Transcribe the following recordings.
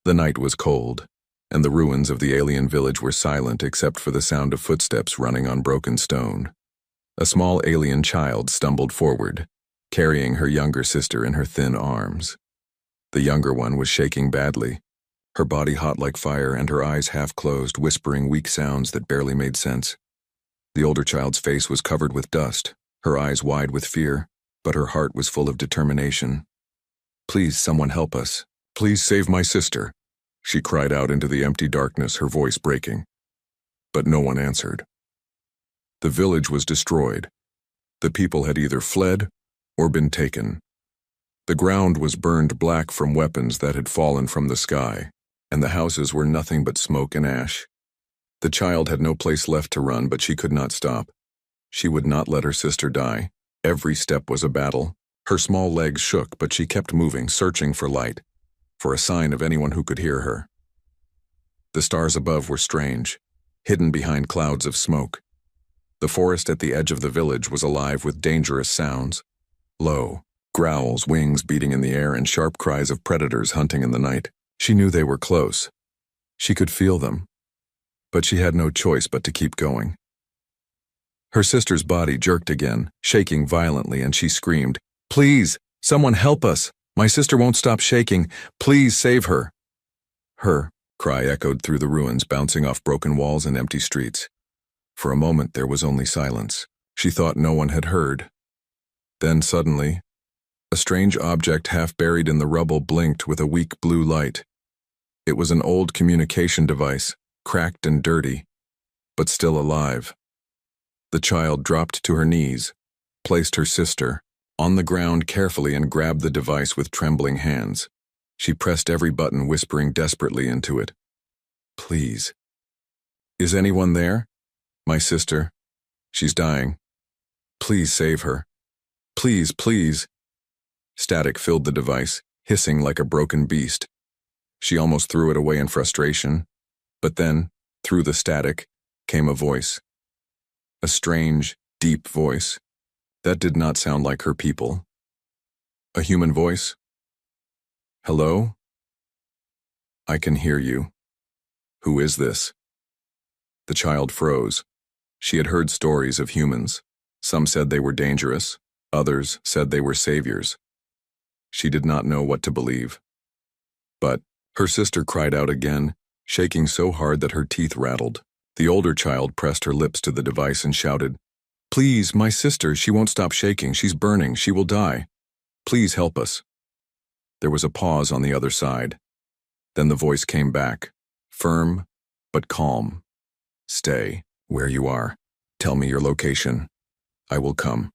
The night was cold, and the ruins of the alien village were silent except for the sound of footsteps running on broken stone. A small alien child stumbled forward, carrying her younger sister in her thin arms. The younger one was shaking badly, her body hot like fire and her eyes half closed, whispering weak sounds that barely made sense. The older child's face was covered with dust, her eyes wide with fear, but her heart was full of determination. "Please, someone help us. Please save my sister," she cried out into the empty darkness, her voice breaking. But no one answered. The village was destroyed. The people had either fled or been taken. The ground was burned black from weapons that had fallen from the sky, and the houses were nothing but smoke and ash. The child had no place left to run, but she could not stop. She would not let her sister die. Every step was a battle. Her small legs shook, but she kept moving, searching for light, for a sign of anyone who could hear her. The stars above were strange, hidden behind clouds of smoke. The forest at the edge of the village was alive with dangerous sounds. Low growls, wings beating in the air, and sharp cries of predators hunting in the night. She knew they were close. She could feel them. But she had no choice but to keep going. Her sister's body jerked again, shaking violently, and she screamed, "Please, someone help us! My sister won't stop shaking. Please save her!" Her cry echoed through the ruins, bouncing off broken walls and empty streets. For a moment there was only silence. She thought no one had heard. Then suddenly, a strange object half buried in the rubble blinked with a weak blue light. It was an old communication device, cracked and dirty, but still alive. The child dropped to her knees, placed her sister on the ground carefully, and grabbed the device with trembling hands. She pressed every button, whispering desperately into it. "Please. Is anyone there? My sister. She's dying. Please save her. Please, please." Static filled the device, hissing like a broken beast. She almost threw it away in frustration, but then, through the static, came a voice. A strange, deep voice. That did not sound like her people. A human voice? "Hello? I can hear you. Who is this?" The child froze. She had heard stories of humans. Some said they were dangerous. Others said they were saviors. She did not know what to believe. But her sister cried out again, shaking so hard that her teeth rattled. The older child pressed her lips to the device and shouted, "Please, my sister, she won't stop shaking. She's burning. She will die. Please help us." There was a pause on the other side. Then the voice came back, firm but calm. "Stay where you are. Tell me your location. I will come."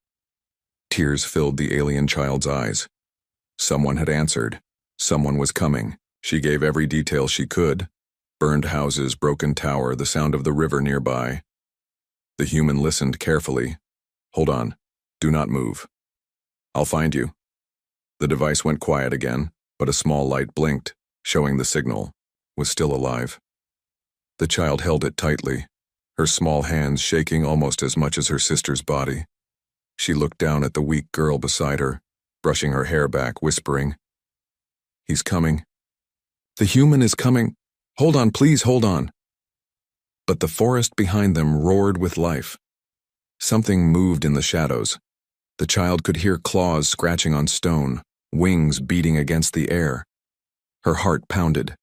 Tears filled the alien child's eyes. Someone had answered. Someone was coming. She gave every detail she could. Burned houses, broken tower, the sound of the river nearby. The human listened carefully. "Hold on. Do not move. I'll find you." The device went quiet again, but a small light blinked, showing the signal was still alive. The child held it tightly, her small hands shaking almost as much as her sister's body. She looked down at the weak girl beside her, brushing her hair back, whispering, "He's coming. The human is coming. Hold on, please, hold on." But the forest behind them roared with life. Something moved in the shadows. The child could hear claws scratching on stone, wings beating against the air. Her heart pounded.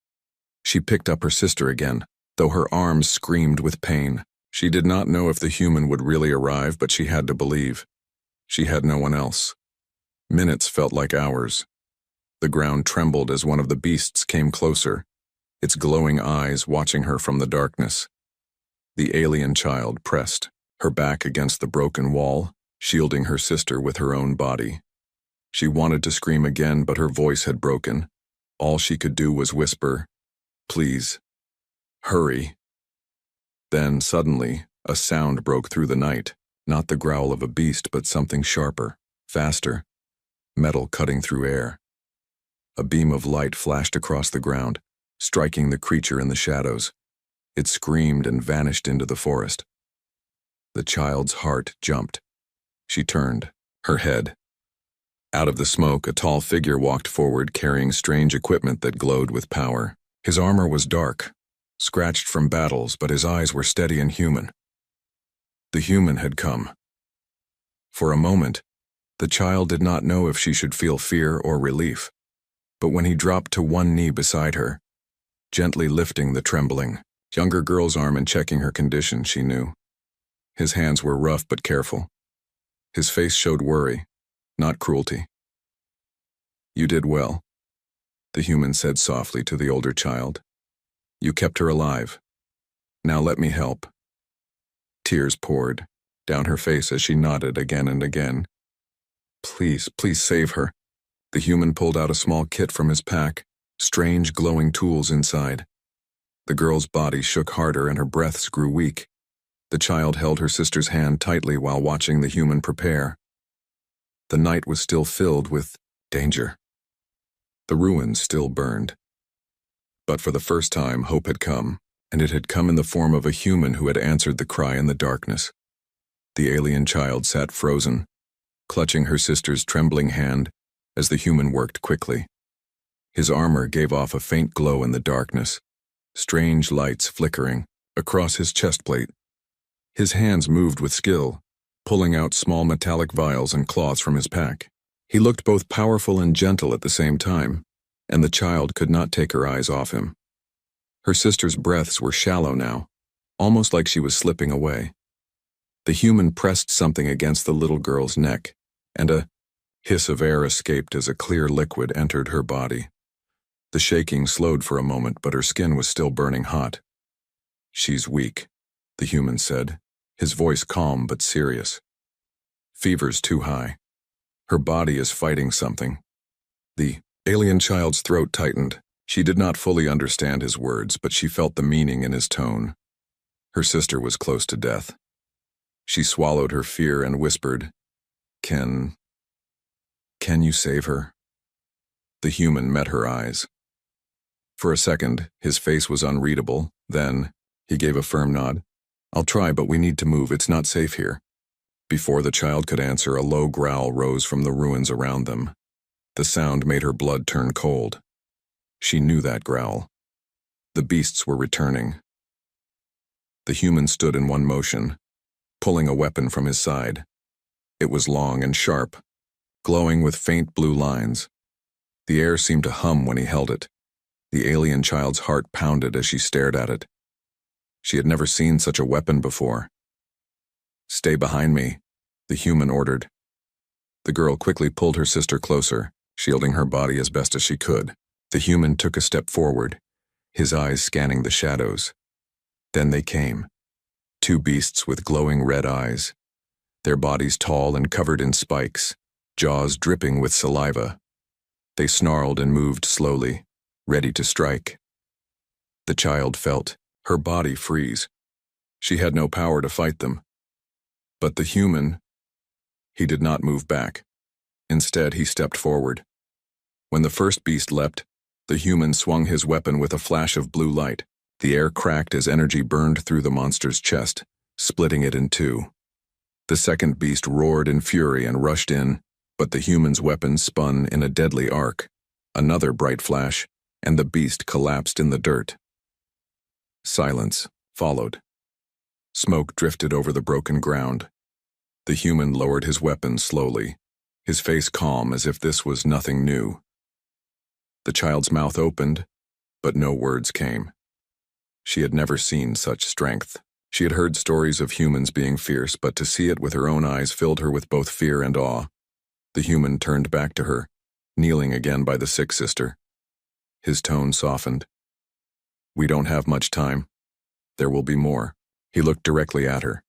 She picked up her sister again, though her arms screamed with pain. She did not know if the human would really arrive, but she had to believe. She had no one else. Minutes felt like hours. The ground trembled as one of the beasts came closer, its glowing eyes watching her from the darkness. The alien child pressed, her back against the broken wall, shielding her sister with her own body. She wanted to scream again, but her voice had broken. All she could do was whisper, "Please, hurry." Then, suddenly, a sound broke through the night, not the growl of a beast, but something sharper, faster, metal cutting through air. A beam of light flashed across the ground, striking the creature in the shadows. It screamed and vanished into the forest. The child's heart jumped. She turned, her head. Out of the smoke, a tall figure walked forward carrying strange equipment that glowed with power. His armor was dark, scratched from battles, but his eyes were steady and human. The human had come. For a moment, the child did not know if she should feel fear or relief, but when he dropped to one knee beside her, gently lifting the trembling, younger girl's arm and checking her condition, she knew. His hands were rough but careful. His face showed worry, not cruelty. "You did well," the human said softly to the older child. "You kept her alive. Now let me help." Tears poured down her face as she nodded again and again. "Please, please save her." The human pulled out a small kit from his pack, strange glowing tools inside. The girl's body shook harder and her breaths grew weak. The child held her sister's hand tightly while watching the human prepare. The night was still filled with danger. The ruins still burned. But for the first time, hope had come, and it had come in the form of a human who had answered the cry in the darkness. The alien child sat frozen, clutching her sister's trembling hand as the human worked quickly. His armor gave off a faint glow in the darkness, strange lights flickering across his chest plate. His hands moved with skill, pulling out small metallic vials and cloths from his pack. He looked both powerful and gentle at the same time, and the child could not take her eyes off him. Her sister's breaths were shallow now, almost like she was slipping away. The human pressed something against the little girl's neck, and a hiss of air escaped as a clear liquid entered her body. The shaking slowed for a moment, but her skin was still burning hot. "She's weak," the human said, his voice calm but serious. "Fever's too high. Her body is fighting something." The alien child's throat tightened. She did not fully understand his words, but she felt the meaning in his tone. Her sister was close to death. She swallowed her fear and whispered, Can you save her?" The human met her eyes. For a second, his face was unreadable. Then, he gave a firm nod. "I'll try, but we need to move. It's not safe here." Before the child could answer, a low growl rose from the ruins around them. The sound made her blood turn cold. She knew that growl. The beasts were returning. The human stood in one motion, pulling a weapon from his side. It was long and sharp, glowing with faint blue lines. The air seemed to hum when he held it. The alien child's heart pounded as she stared at it. She had never seen such a weapon before. "Stay behind me," the human ordered. The girl quickly pulled her sister closer, shielding her body as best as she could. The human took a step forward, his eyes scanning the shadows. Then they came. Two beasts with glowing red eyes, their bodies tall and covered in spikes, jaws dripping with saliva. They snarled and moved slowly, ready to strike. The child felt her body freeze. She had no power to fight them. But the human, he did not move back. Instead, he stepped forward. When the first beast leapt, the human swung his weapon with a flash of blue light. The air cracked as energy burned through the monster's chest, splitting it in two. The second beast roared in fury and rushed in, but the human's weapon spun in a deadly arc. Another bright flash, and the beast collapsed in the dirt. Silence followed. Smoke drifted over the broken ground. The human lowered his weapon slowly, his face calm as if this was nothing new. The child's mouth opened, but no words came. She had never seen such strength. She had heard stories of humans being fierce, but to see it with her own eyes filled her with both fear and awe. The human turned back to her, kneeling again by the sick sister. His tone softened. "We don't have much time. There will be more." He looked directly at her.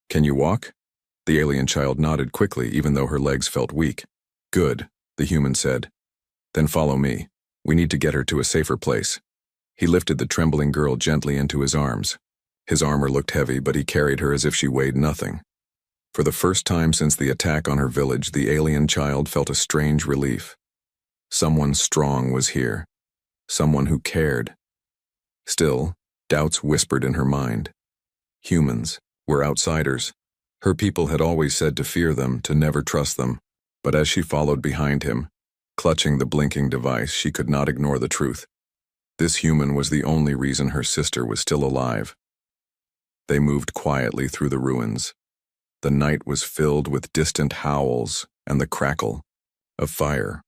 "Can you walk?" The alien child nodded quickly, even though her legs felt weak. "Good," the human said. "Then follow me. We need to get her to a safer place." He lifted the trembling girl gently into his arms. His armor looked heavy, but he carried her as if she weighed nothing. For the first time since the attack on her village, the alien child felt a strange relief. Someone strong was here. Someone who cared. Still, doubts whispered in her mind. Humans were outsiders. Her people had always said to fear them, to never trust them. But as she followed behind him, clutching the blinking device, she could not ignore the truth. This human was the only reason her sister was still alive. They moved quietly through the ruins. The night was filled with distant howls and the crackle of fire.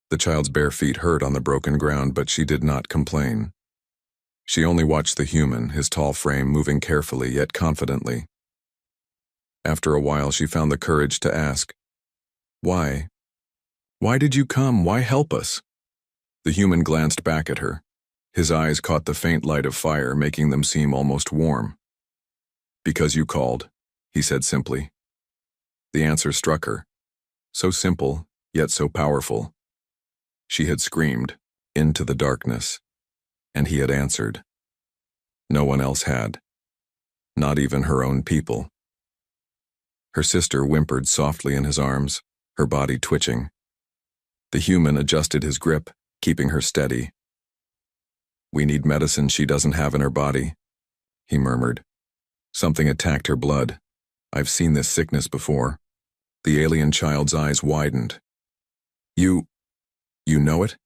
The child's bare feet hurt on the broken ground, but she did not complain. She only watched the human, his tall frame moving carefully yet confidently. After a while, she found the courage to ask, "Why? Why did you come? Why help us?" The human glanced back at her. His eyes caught the faint light of fire, making them seem almost warm. "Because you called," he said simply. The answer struck her. So simple, yet so powerful. She had screamed, into the darkness, and he had answered. No one else had. Not even her own people. Her sister whimpered softly in his arms, her body twitching. The human adjusted his grip, keeping her steady. "We need medicine she doesn't have in her body," he murmured. "Something attacked her blood. I've seen this sickness before." The alien child's eyes widened. You know it?"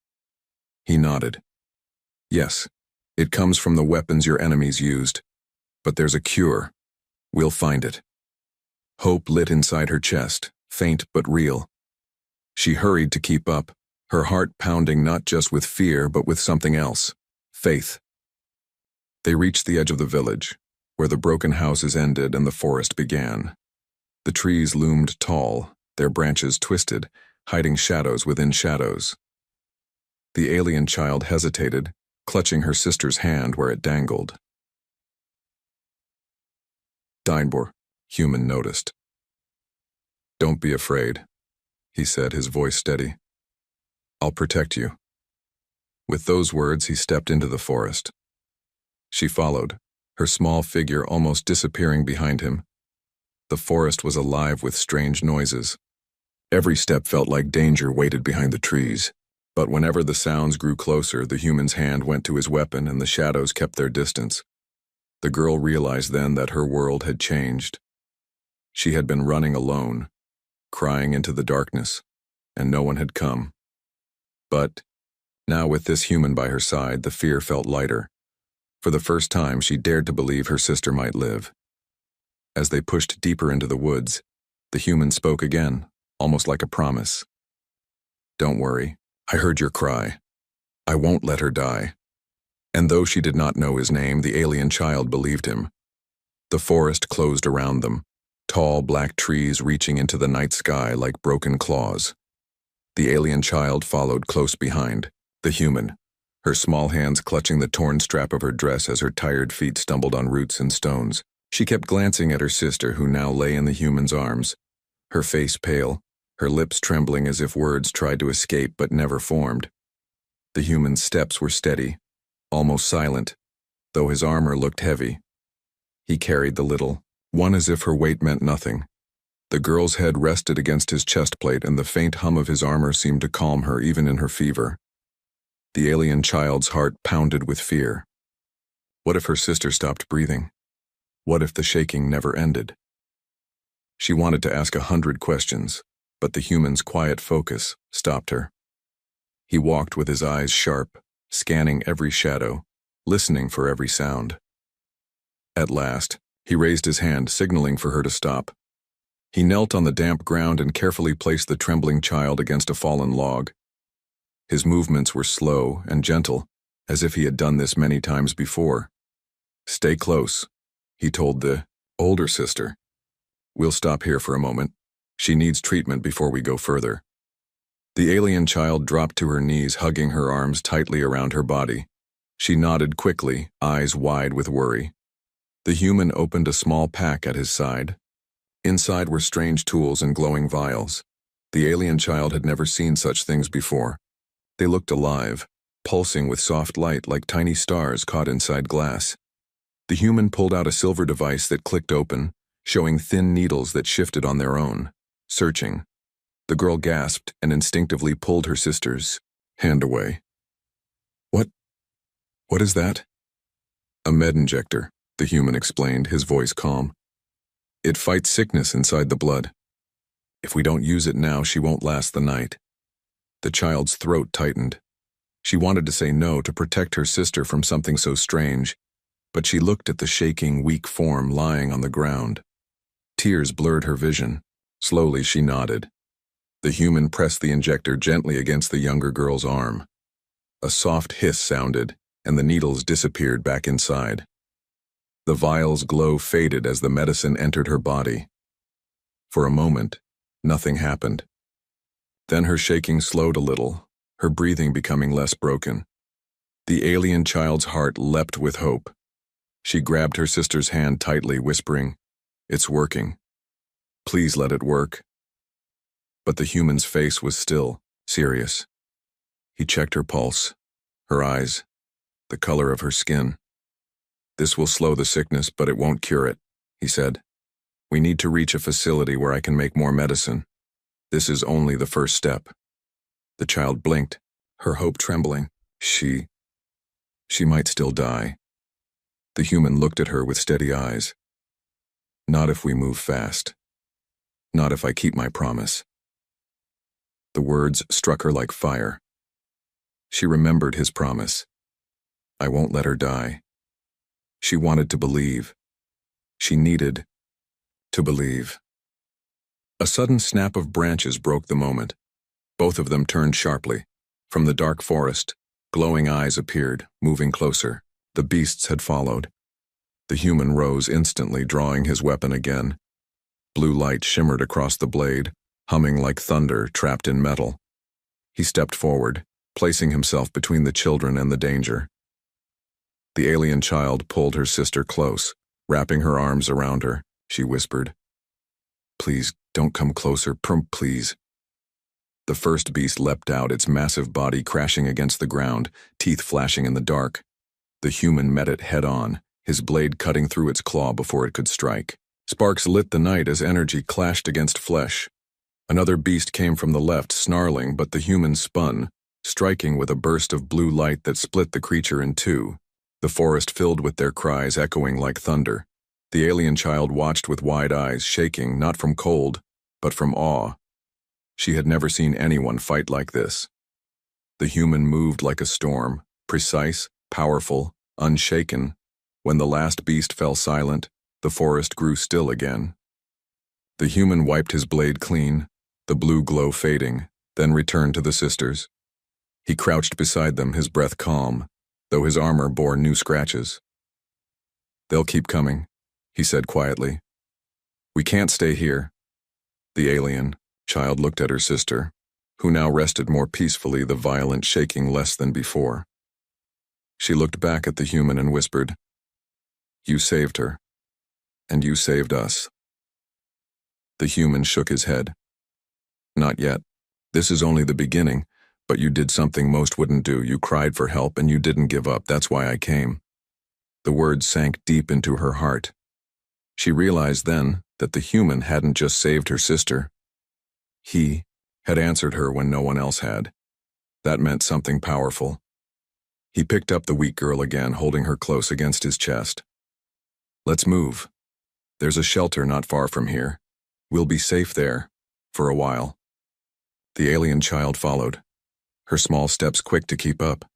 He nodded. "Yes, it comes from the weapons your enemies used. But there's a cure. We'll find it." Hope lit inside her chest, faint but real. She hurried to keep up, her heart pounding not just with fear but with something else, faith. They reached the edge of the village, where the broken houses ended and the forest began. The trees loomed tall, their branches twisted, hiding shadows within shadows. The alien child hesitated, clutching her sister's hand where it dangled. "Deinbor," human noticed. "Don't be afraid," he said, his voice steady. "I'll protect you." With those words, he stepped into the forest. She followed, her small figure almost disappearing behind him. The forest was alive with strange noises. Every step felt like danger waited behind the trees. But whenever the sounds grew closer, the human's hand went to his weapon and the shadows kept their distance. The girl realized then that her world had changed. She had been running alone, crying into the darkness, and no one had come. But now, with this human by her side, the fear felt lighter. For the first time, she dared to believe her sister might live. As they pushed deeper into the woods, the human spoke again, almost like a promise. "Don't worry. I heard your cry. I won't let her die." And though she did not know his name, the alien child believed him. The forest closed around them, tall black trees reaching into the night sky like broken claws. The alien child followed close behind, the human, her small hands clutching the torn strap of her dress as her tired feet stumbled on roots and stones. She kept glancing at her sister, who now lay in the human's arms, her face pale, her lips trembling as if words tried to escape but never formed. The human's steps were steady, almost silent, though his armor looked heavy. He carried the little one as if her weight meant nothing. The girl's head rested against his chest plate, and the faint hum of his armor seemed to calm her even in her fever. The alien child's heart pounded with fear. What if her sister stopped breathing? What if the shaking never ended? She wanted to ask 100 questions, but the human's quiet focus stopped her. He walked with his eyes sharp, scanning every shadow, listening for every sound. At last, he raised his hand, signaling for her to stop. He knelt on the damp ground and carefully placed the trembling child against a fallen log. His movements were slow and gentle, as if he had done this many times before. "Stay close," he told the older sister. "We'll stop here for a moment. She needs treatment before we go further." The alien child dropped to her knees, hugging her arms tightly around her body. She nodded quickly, eyes wide with worry. The human opened a small pack at his side. Inside were strange tools and glowing vials. The alien child had never seen such things before. They looked alive, pulsing with soft light like tiny stars caught inside glass. The human pulled out a silver device that clicked open, showing thin needles that shifted on their own, searching. The girl gasped and instinctively pulled her sister's hand away. What is that?" "A med injector," the human explained, his voice calm. "It fights sickness inside the blood. If we don't use it now, she won't last the night." The child's throat tightened. She wanted to say no to protect her sister from something so strange, but she looked at the shaking, weak form lying on the ground. Tears blurred her vision. Slowly she nodded. The human pressed the injector gently against the younger girl's arm. A soft hiss sounded, and the needles disappeared back inside. The vial's glow faded as the medicine entered her body. For a moment, nothing happened. Then her shaking slowed a little, her breathing becoming less broken. The alien child's heart leapt with hope. She grabbed her sister's hand tightly, whispering, "It's working. Please let it work." But the human's face was still, serious. He checked her pulse, her eyes, the color of her skin. "This will slow the sickness, but it won't cure it," he said. "We need to reach a facility where I can make more medicine. This is only the first step." The child blinked, her hope trembling. She might still die. The human looked at her with steady eyes. "Not if we move fast. Not if I keep my promise." The words struck her like fire. She remembered his promise. "I won't let her die." She wanted to believe. She needed to believe. A sudden snap of branches broke the moment. Both of them turned sharply. From the dark forest, glowing eyes appeared, moving closer. The beasts had followed. The human rose instantly, drawing his weapon again. Blue light shimmered across the blade, humming like thunder trapped in metal. He stepped forward, placing himself between the children and the danger. The alien child pulled her sister close, wrapping her arms around her. She whispered, "Please, don't come closer, please." The first beast leapt out, its massive body crashing against the ground, teeth flashing in the dark. The human met it head-on, his blade cutting through its claw before it could strike. Sparks lit the night as energy clashed against flesh. Another beast came from the left, snarling, but the human spun, striking with a burst of blue light that split the creature in two. The forest filled with their cries, echoing like thunder. The alien child watched with wide eyes, shaking not from cold, but from awe. She had never seen anyone fight like this. The human moved like a storm, precise, powerful, unshaken. When the last beast fell silent, the forest grew still again. The human wiped his blade clean, the blue glow fading, then returned to the sisters. He crouched beside them, his breath calm, though his armor bore new scratches. "They'll keep coming," he said quietly. "We can't stay here." The alien child looked at her sister, who now rested more peacefully, the violent shaking less than before. She looked back at the human and whispered, "You saved her, and you saved us." The human shook his head. "Not yet. This is only the beginning, but you did something most wouldn't do. You cried for help and you didn't give up. That's why I came." The words sank deep into her heart. She realized then that the human hadn't just saved her sister. He had answered her when no one else had. That meant something powerful. He picked up the weak girl again, holding her close against his chest. "Let's move. There's a shelter not far from here. We'll be safe there, for a while." The alien child followed, her small steps quick to keep up.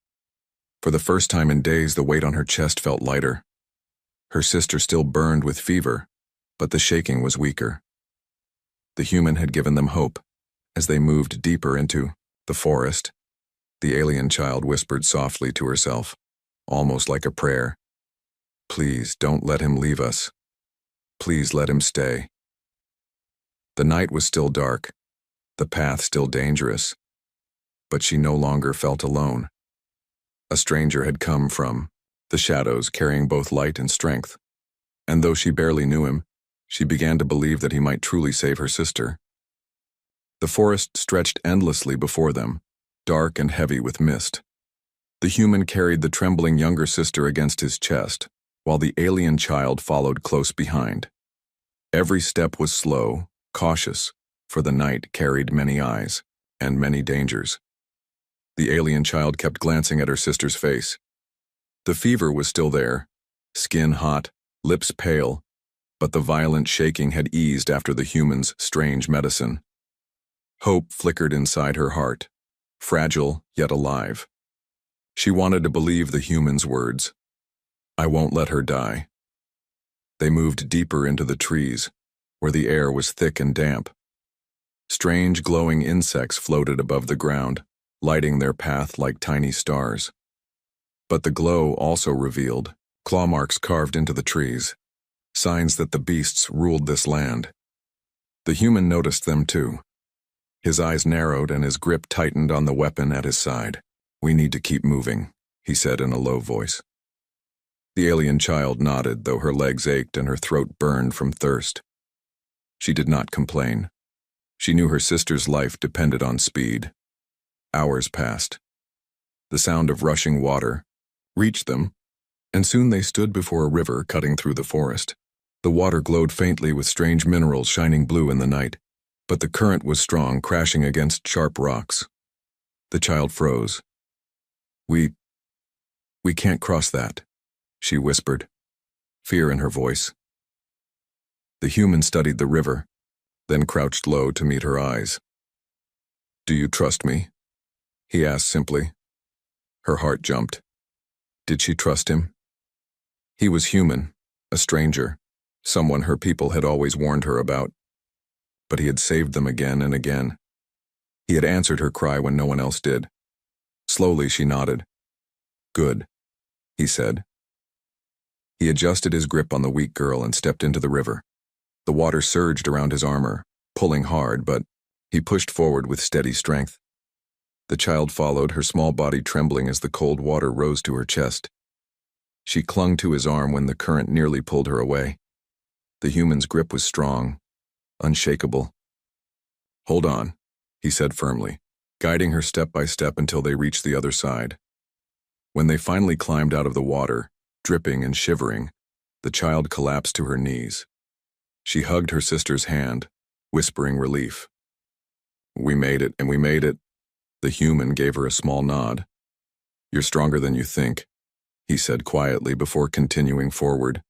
For the first time in days, the weight on her chest felt lighter. Her sister still burned with fever, but the shaking was weaker. The human had given them hope. As they moved deeper into the forest, the alien child whispered softly to herself, almost like a prayer, "Please don't let him leave us. Please let him stay." The night was still dark, the path still dangerous, but she no longer felt alone. A stranger had come from the shadows, carrying both light and strength, and though she barely knew him, she began to believe that he might truly save her sister. The forest stretched endlessly before them, dark and heavy with mist. The human carried the trembling younger sister against his chest, while the alien child followed close behind. Every step was slow, cautious, for the night carried many eyes and many dangers. The alien child kept glancing at her sister's face. The fever was still there, skin hot, lips pale, but the violent shaking had eased after the human's strange medicine. Hope flickered inside her heart, fragile yet alive. She wanted to believe the human's words. I won't let her die. They moved deeper into the trees, where the air was thick and damp. Strange glowing insects floated above the ground, lighting their path like tiny stars. But the glow also revealed claw marks carved into the trees, signs that the beasts ruled this land. The human noticed them too. His eyes narrowed and his grip tightened on the weapon at his side. We need to keep moving, he said in a low voice. The alien child nodded, though her legs ached and her throat burned from thirst. She did not complain. She knew her sister's life depended on speed. Hours passed. The sound of rushing water reached them, and soon they stood before a river cutting through the forest. The water glowed faintly with strange minerals shining blue in the night, but the current was strong, crashing against sharp rocks. The child froze. We can't cross that, she whispered, fear in her voice. The human studied the river, then crouched low to meet her eyes. Do you trust me? He asked simply. Her heart jumped. Did she trust him? He was human, a stranger, someone her people had always warned her about. But he had saved them again and again. He had answered her cry when no one else did. Slowly she nodded. Good, he said. He adjusted his grip on the weak girl and stepped into the river. The water surged around his armor, pulling hard, but he pushed forward with steady strength. The child followed, her small body trembling as the cold water rose to her chest. She clung to his arm when the current nearly pulled her away. The human's grip was strong, unshakable. Hold on, he said firmly, guiding her step by step until they reached the other side. When they finally climbed out of the water, dripping and shivering, the child collapsed to her knees. She hugged her sister's hand, whispering relief. We made it, and we made it. The human gave her a small nod. You're stronger than you think, he said quietly before continuing forward.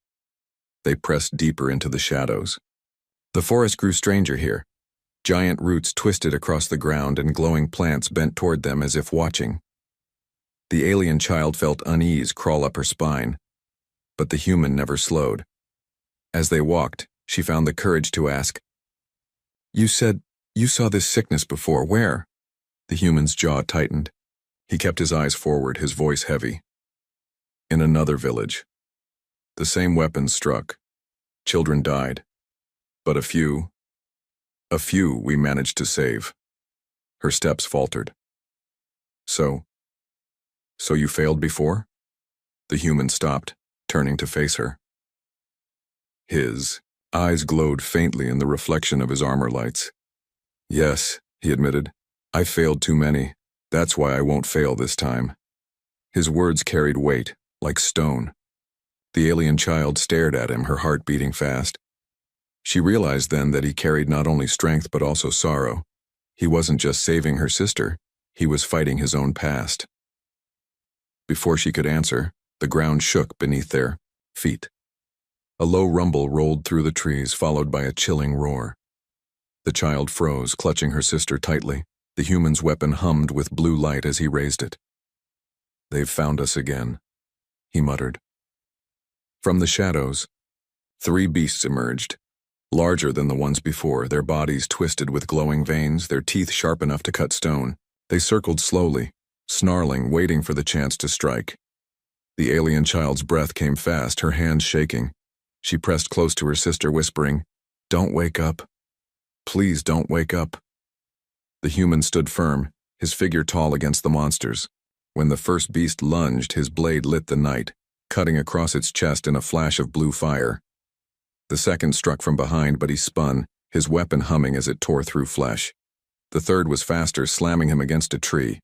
They pressed deeper into the shadows. The forest grew stranger here. Giant roots twisted across the ground and glowing plants bent toward them as if watching. The alien child felt unease crawl up her spine, but the human never slowed. As they walked, she found the courage to ask, You said you saw this sickness before. Where? The human's jaw tightened. He kept his eyes forward, his voice heavy. In another village. The same weapons struck. Children died. But a few we managed to save. Her steps faltered. So you failed before? The human stopped, turning to face her. His eyes glowed faintly in the reflection of his armor lights. Yes, he admitted. I failed too many. That's why I won't fail this time. His words carried weight, like stone. The alien child stared at him, her heart beating fast. She realized then that he carried not only strength but also sorrow. He wasn't just saving her sister, he was fighting his own past. Before she could answer, the ground shook beneath their feet. A low rumble rolled through the trees, followed by a chilling roar. The child froze, clutching her sister tightly. The human's weapon hummed with blue light as he raised it. They've found us again, he muttered. From the shadows, 3 beasts emerged, larger than the ones before, their bodies twisted with glowing veins, their teeth sharp enough to cut stone. They circled slowly, snarling, waiting for the chance to strike. The alien child's breath came fast, her hands shaking. She pressed close to her sister, whispering, Don't wake up. Please don't wake up. The human stood firm, his figure tall against the monsters. When the first beast lunged, his blade lit the night, cutting across its chest in a flash of blue fire. The second struck from behind, but he spun, his weapon humming as it tore through flesh. The third was faster, slamming him against a tree.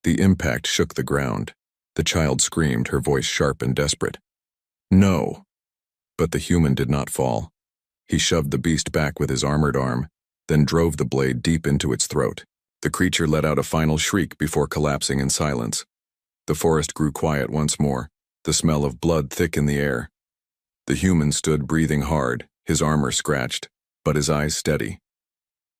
The impact shook the ground. The child screamed, her voice sharp and desperate. No! But the human did not fall. He shoved the beast back with his armored arm, then drove the blade deep into its throat. The creature let out a final shriek before collapsing in silence. The forest grew quiet once more, the smell of blood thick in the air. The human stood breathing hard, his armor scratched, but his eyes steady.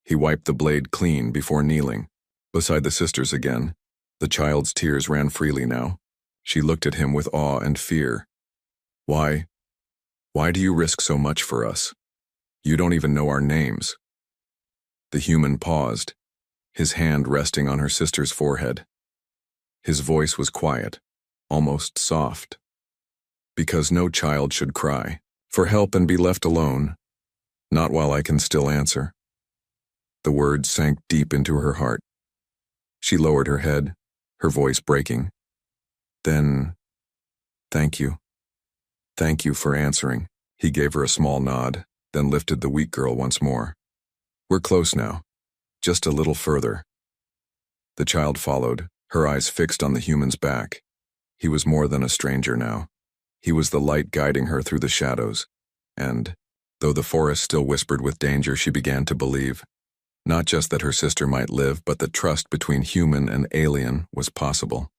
He wiped the blade clean before kneeling, beside the sisters again, The child's tears ran freely now. She looked at him with awe and fear. Why do you risk so much for us? You don't even know our names. The human paused, his hand resting on her sister's forehead. His voice was quiet, almost soft. Because no child should cry for help and be left alone, not while I can still answer. The words sank deep into her heart. She lowered her head, her voice breaking. Then, thank you. Thank you for answering. He gave her a small nod, then lifted the weak girl once more. We're close now. Just a little further. The child followed, her eyes fixed on the human's back. He was more than a stranger now. He was the light guiding her through the shadows. And, though the forest still whispered with danger, she began to believe. Not just that her sister might live, but that trust between human and alien was possible.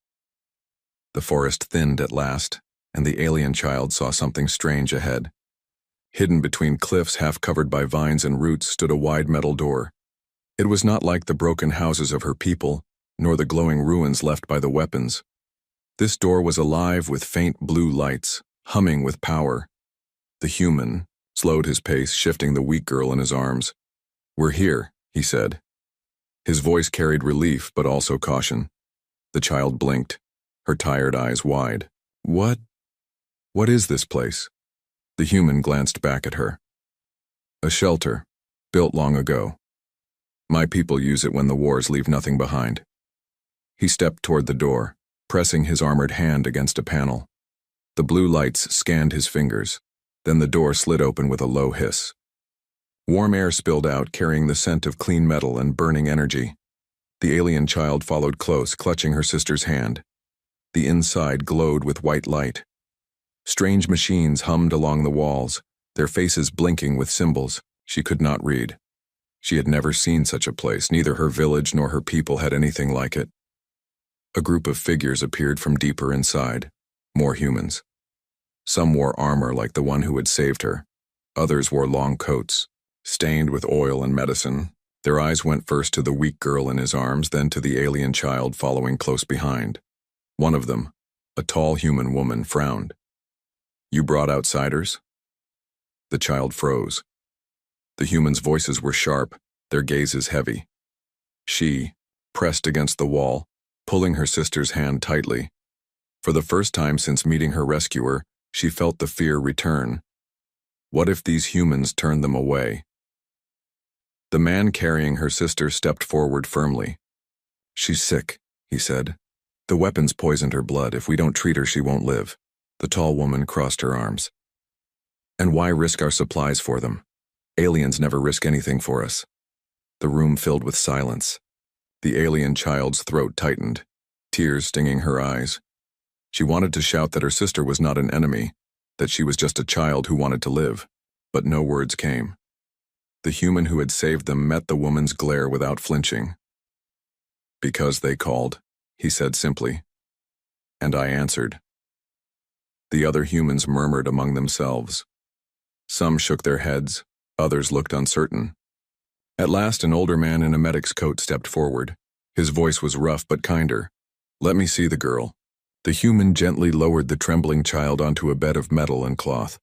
The forest thinned at last, and the alien child saw something strange ahead. Hidden between cliffs half covered by vines and roots stood a wide metal door. It was not like the broken houses of her people, nor the glowing ruins left by the weapons. This door was alive with faint blue lights, humming with power. The human slowed his pace, shifting the weak girl in his arms. We're here, he said. His voice carried relief but also caution. The child blinked, her tired eyes wide. What is this place? The human glanced back at her. A shelter, built long ago. My people use it when the wars leave nothing behind. He stepped toward the door, pressing his armored hand against a panel. The blue lights scanned his fingers, then the door slid open with a low hiss. Warm air spilled out, carrying the scent of clean metal and burning energy. The alien child followed close, clutching her sister's hand. The inside glowed with white light. Strange machines hummed along the walls, their faces blinking with symbols she could not read. She had never seen such a place. Neither her village nor her people had anything like it. A group of figures appeared from deeper inside, more humans. Some wore armor like the one who had saved her. Others wore long coats, stained with oil and medicine. Their eyes went first to the weak girl in his arms, then to the alien child following close behind. One of them, a tall human woman, frowned. You brought outsiders? The child froze. The humans' voices were sharp, their gazes heavy. She pressed against the wall, pulling her sister's hand tightly. For the first time since meeting her rescuer, she felt the fear return. What if these humans turned them away? The man carrying her sister stepped forward firmly. She's sick, he said. The weapons poisoned her blood. If we don't treat her, she won't live. The tall woman crossed her arms. And why risk our supplies for them? Aliens never risk anything for us. The room filled with silence. The alien child's throat tightened, tears stinging her eyes. She wanted to shout that her sister was not an enemy, that she was just a child who wanted to live, but no words came. The human who had saved them met the woman's glare without flinching. Because they called, he said simply. And I answered. The other humans murmured among themselves. Some shook their heads, others looked uncertain. At last, an older man in a medic's coat stepped forward. His voice was rough but kinder. Let me see the girl. The human gently lowered the trembling child onto a bed of metal and cloth.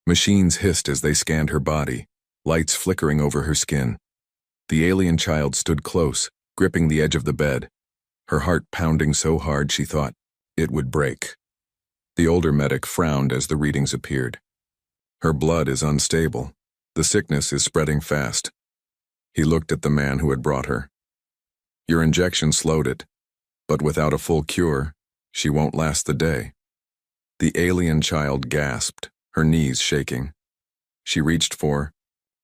Machines hissed as they scanned her body, lights flickering over her skin. The alien child stood close, gripping the edge of the bed, her heart pounding so hard she thought it would break. The older medic frowned as the readings appeared. Her blood is unstable. The sickness is spreading fast. He looked at the man who had brought her. Your injection slowed it, but without a full cure, she won't last the day. The alien child gasped, her knees shaking. She reached for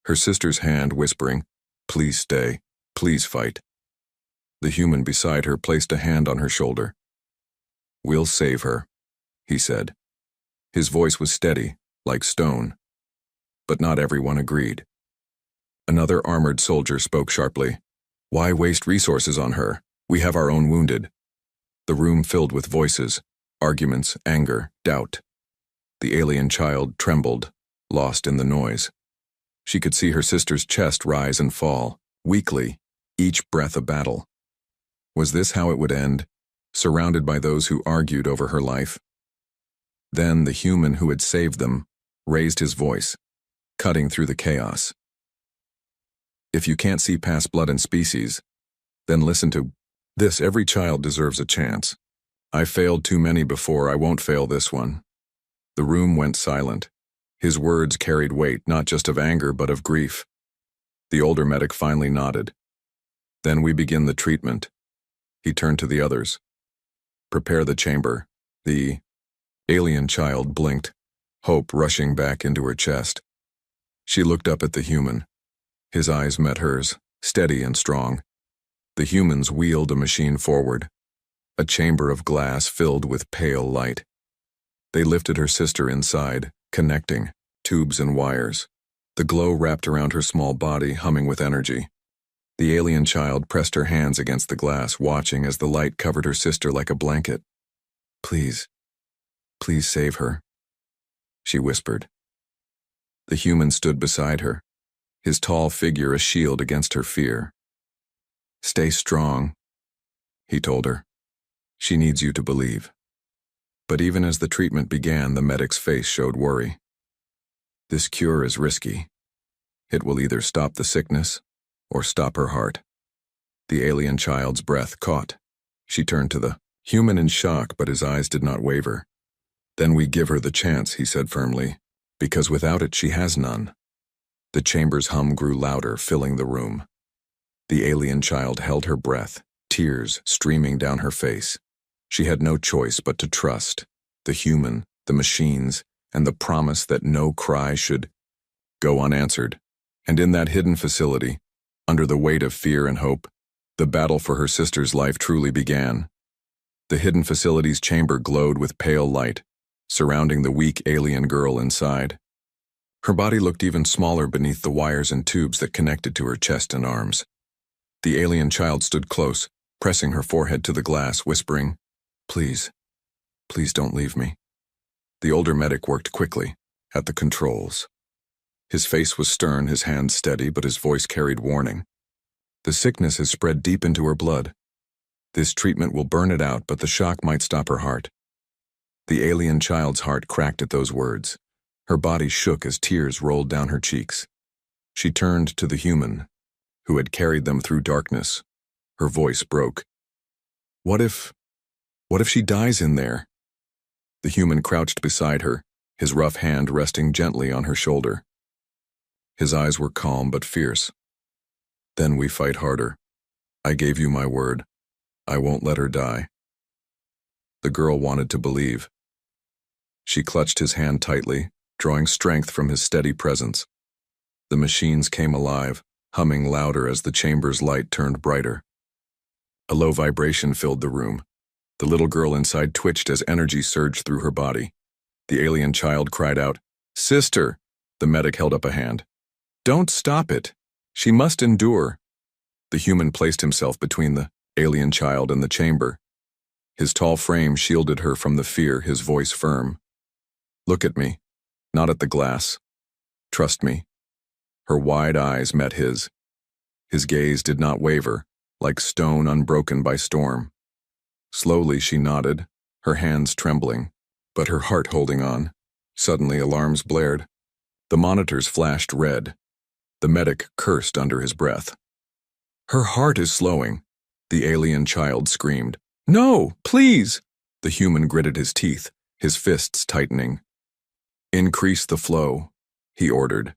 her sister's hand, whispering, Please stay, please fight. The human beside her placed a hand on her shoulder. We'll save her, he said. His voice was steady, like stone. But not everyone agreed. Another armored soldier spoke sharply. Why waste resources on her? We have our own wounded. The room filled with voices, arguments, anger, doubt. The alien child trembled, lost in the noise. She could see her sister's chest rise and fall, weakly, each breath a battle. Was this how it would end? surrounded by those who argued over her life. Then the human who had saved them raised his voice, cutting through the chaos. If you can't see past blood and species, then listen to this. Every child deserves a chance. I failed too many before, I won't fail this one. The room went silent. His words carried weight, not just of anger, but of grief. The older medic finally nodded. Then we begin the treatment. He turned to the others. Prepare the chamber. The alien child blinked, hope rushing back into her chest. She looked up at the human. His eyes met hers, steady and strong. The humans wheeled a machine forward, a chamber of glass filled with pale light. They lifted her sister inside, connecting, tubes and wires. The glow wrapped around her small body, humming with energy. The alien child pressed her hands against the glass, watching as the light covered her sister like a blanket. Please, please save her, she whispered. The human stood beside her, his tall figure a shield against her fear. Stay strong, he told her. She needs you to believe. But even as the treatment began, the medic's face showed worry. This cure is risky. It will either stop the sickness or stop her heart. The alien child's breath caught. She turned to the human in shock, but his eyes did not waver. Then we give her the chance, he said firmly, because without it she has none. The chamber's hum grew louder, filling the room. The alien child held her breath, tears streaming down her face. She had no choice but to trust the human, the machines, and the promise that no cry should go unanswered. And in that hidden facility, under the weight of fear and hope, the battle for her sister's life truly began. The hidden facility's chamber glowed with pale light, surrounding the weak alien girl inside. Her body looked even smaller beneath the wires and tubes that connected to her chest and arms. The alien child stood close, pressing her forehead to the glass, whispering, Please, please don't leave me. The older medic worked quickly, at the controls. His face was stern, his hands steady, but his voice carried warning. The sickness has spread deep into her blood. This treatment will burn it out, but the shock might stop her heart. The alien child's heart cracked at those words. Her body shook as tears rolled down her cheeks. She turned to the human, who had carried them through darkness. Her voice broke. What if she dies in there? The human crouched beside her, his rough hand resting gently on her shoulder. His eyes were calm but fierce. Then we fight harder. I gave you my word. I won't let her die. The girl wanted to believe. She clutched his hand tightly, drawing strength from his steady presence. The machines came alive, humming louder as the chamber's light turned brighter. A low vibration filled the room. The little girl inside twitched as energy surged through her body. The alien child cried out, Sister! The medic held up a hand. Don't stop it. She must endure. The human placed himself between the alien child and the chamber. His tall frame shielded her from the fear, his voice firm. Look at me, not at the glass. Trust me. Her wide eyes met his. His gaze did not waver, like stone unbroken by storm. Slowly she nodded, her hands trembling, but her heart holding on. Suddenly alarms blared. The monitors flashed red. The medic cursed under his breath. Her heart is slowing, the alien child screamed. No, please! The human gritted his teeth, his fists tightening. Increase the flow, he ordered.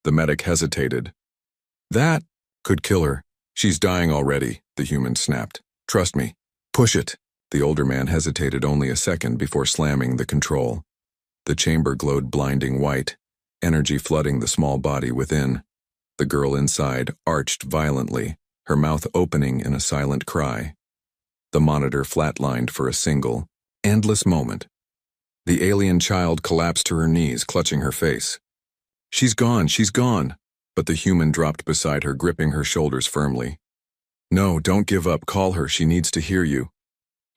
The medic hesitated. That could kill her. She's dying already, the human snapped. Trust me. Push it. The older man hesitated only a second before slamming the control. The chamber glowed blinding white, energy flooding the small body within. The girl inside arched violently, her mouth opening in a silent cry. The monitor flatlined for a single, endless moment. The alien child collapsed to her knees, clutching her face. She's gone, but the human dropped beside her, gripping her shoulders firmly. No, don't give up, call her, she needs to hear you.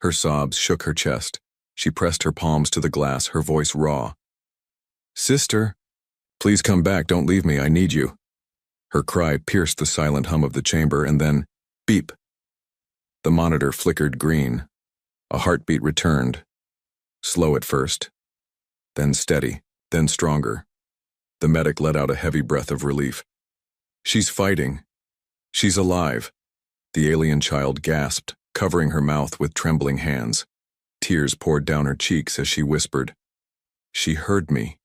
Her sobs shook her chest. She pressed her palms to the glass, her voice raw. Sister, please come back, don't leave me, I need you. Her cry pierced the silent hum of the chamber, and then, beep. The monitor flickered green, A heartbeat returned, slow at first, then steady, then stronger. The medic let out a heavy breath of relief. She's fighting. She's alive. The alien child gasped, covering her mouth with trembling hands. Tears poured down her cheeks as she whispered, "She heard me."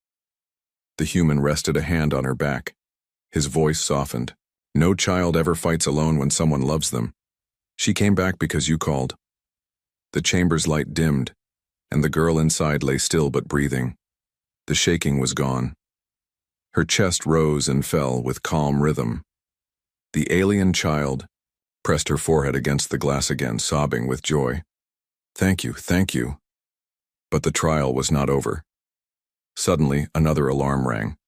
The human rested a hand on her back. His voice softened. "No child ever fights alone when someone loves them. She came back because you called." The chamber's light dimmed, and the girl inside lay still but breathing. The shaking was gone. Her chest rose and fell with calm rhythm. The alien child pressed her forehead against the glass again, sobbing with joy. Thank you. But the trial was not over. Suddenly, another alarm rang.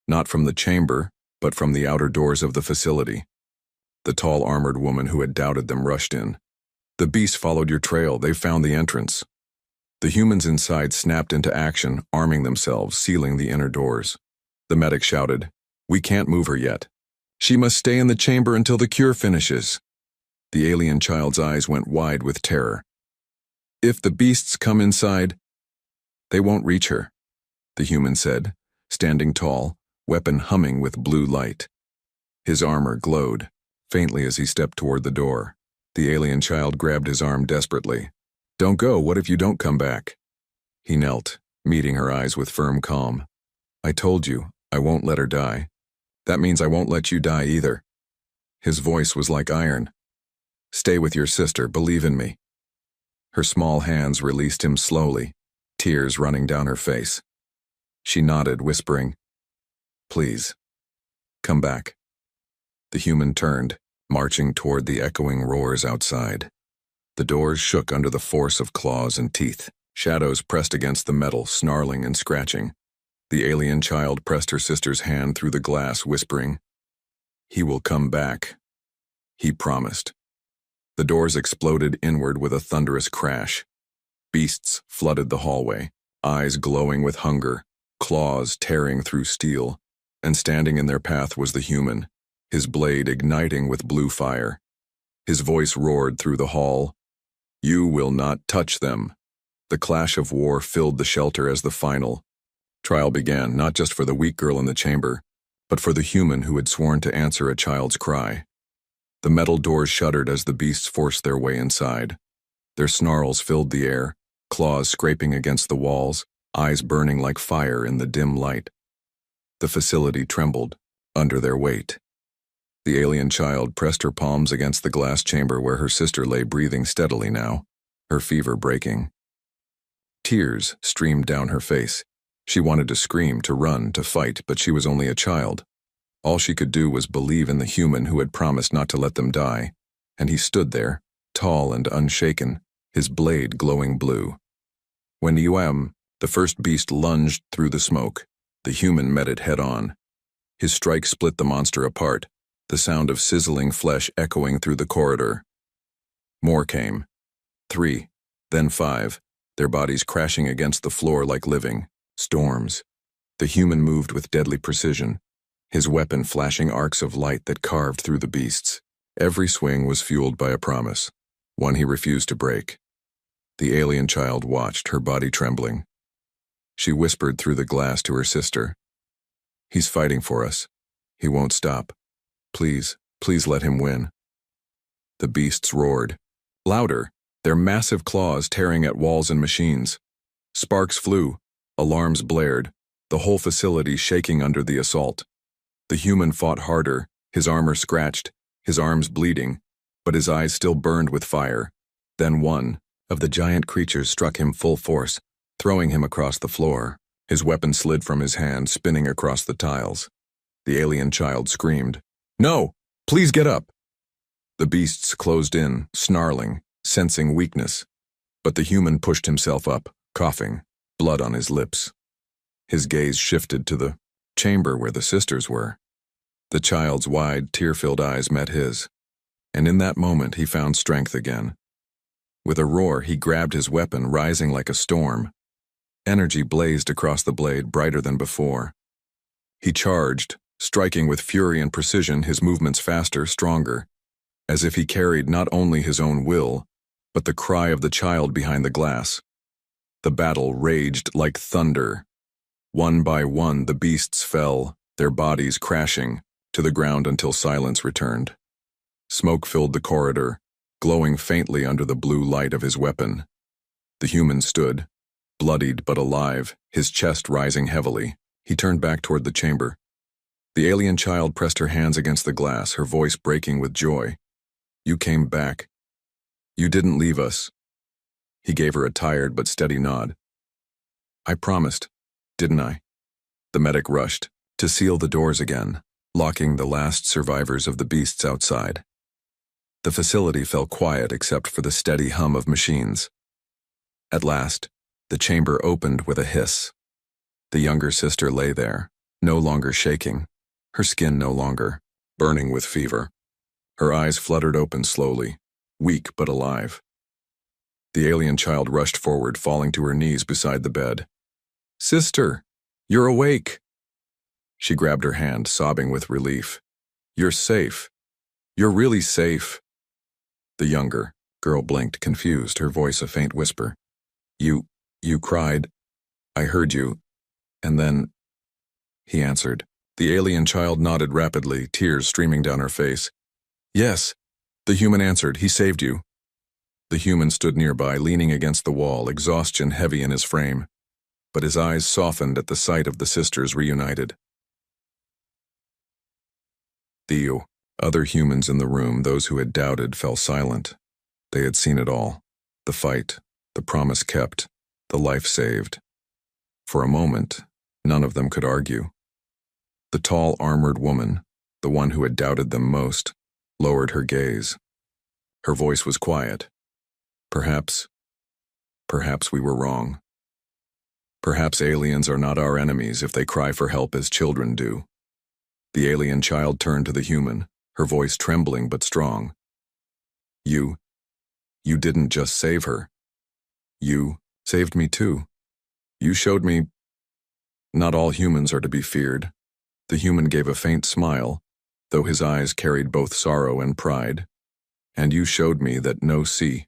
Not from the chamber, but from the outer doors of the facility. The tall armored woman who had doubted them rushed in. "The beast followed your trail. They found the entrance." The humans inside snapped into action, arming themselves, sealing the inner doors. The medic shouted, "We can't move her yet. She must stay in the chamber until the cure finishes." The alien child's eyes went wide with terror. "If the beasts come inside, they won't reach her," the human said, standing tall, weapon humming with blue light. His armor glowed, faintly as he stepped toward the door. The alien child grabbed his arm desperately. "Don't go, what if you don't come back?" He knelt, meeting her eyes with firm calm. "I told you, I won't let her die. That means I won't let you die either." His voice was like iron. "Stay with your sister, believe in me." Her small hands released him slowly, tears running down her face. She nodded, whispering, "Please, come back." The human turned, marching toward the echoing roars outside. The doors shook under the force of claws and teeth. Shadows pressed against the metal, snarling and scratching. The alien child pressed her sister's hand through the glass, whispering, "He will come back." He promised. The doors exploded inward with a thunderous crash. Beasts flooded the hallway, eyes glowing with hunger, claws tearing through steel, and standing in their path was the human, his blade igniting with blue fire. His voice roared through the hall, "You will not touch them." The clash of war filled the shelter as the final trial began, not just for the weak girl in the chamber, but for the human who had sworn to answer a child's cry. The metal doors shuddered as the beasts forced their way inside. Their snarls filled the air, claws scraping against the walls, eyes burning like fire in the dim light. The facility trembled under their weight. The alien child pressed her palms against the glass chamber where her sister lay, breathing steadily now, her fever breaking. Tears streamed down her face. She wanted to scream, to run, to fight, but she was only a child. All she could do was believe in the human who had promised not to let them die, and he stood there, tall and unshaken, his blade glowing blue. When the first beast lunged through the smoke, the human met it head-on. His strike split the monster apart, the sound of sizzling flesh echoing through the corridor. More came. 3, then 5, their bodies crashing against the floor like living storms. The human moved with deadly precision, his weapon flashing arcs of light that carved through the beasts. Every swing was fueled by a promise, one he refused to break. The alien child watched, her body trembling. She whispered through the glass to her sister, "He's fighting for us. He won't stop. Please let him win." The beasts roared, louder, their massive claws tearing at walls and machines. Sparks flew, alarms blared, the whole facility shaking under the assault. The human fought harder, his armor scratched, his arms bleeding, but his eyes still burned with fire. Then one of the giant creatures struck him full force, throwing him across the floor. His weapon slid from his hand, spinning across the tiles. The alien child screamed, "No! Please get up!" The beasts closed in, snarling, sensing weakness. But the human pushed himself up, coughing, blood on his lips. His gaze shifted to the chamber where the sisters were. The child's wide, tear-filled eyes met his, and in that moment he found strength again. With a roar, he grabbed his weapon, rising like a storm. Energy blazed across the blade, brighter than before. He charged, striking with fury and precision, his movements faster, stronger, as if he carried not only his own will, but the cry of the child behind the glass. The battle raged like thunder. One by one, the beasts fell, their bodies crashing to the ground until silence returned. Smoke filled the corridor, glowing faintly under the blue light of his weapon. The human stood, bloodied but alive, his chest rising heavily. He turned back toward the chamber. The alien child pressed her hands against the glass, her voice breaking with joy. "You came back. You didn't leave us." He gave her a tired but steady nod. "I promised, didn't I?" The medic rushed to seal the doors again, locking the last survivors of the beasts outside. The facility fell quiet except for the steady hum of machines. At last, the chamber opened with a hiss. The younger sister lay there, no longer shaking, her skin no longer burning with fever. Her eyes fluttered open slowly, weak but alive. The alien child rushed forward, falling to her knees beside the bed. "Sister, you're awake!" She grabbed her hand, sobbing with relief. "You're safe. You're really safe." The younger girl blinked, confused, her voice a faint whisper. You cried. I heard you. And then..." He answered. The alien child nodded rapidly, tears streaming down her face. "Yes," the human answered. "He saved you." The human stood nearby, leaning against the wall, exhaustion heavy in his frame. But his eyes softened at the sight of the sisters reunited. The other humans in the room, those who had doubted, fell silent. They had seen it all. The fight, the promise kept, the life saved. For a moment, none of them could argue. The tall, armored woman, the one who had doubted them most, lowered her gaze. Her voice was quiet. Perhaps we were wrong. Perhaps aliens are not our enemies if they cry for help as children do." The alien child turned to the human, her voice trembling but strong. You didn't just save her. You saved me too. You showed me not all humans are to be feared." The human gave a faint smile, though his eyes carried both sorrow and pride. "And you showed me that no sea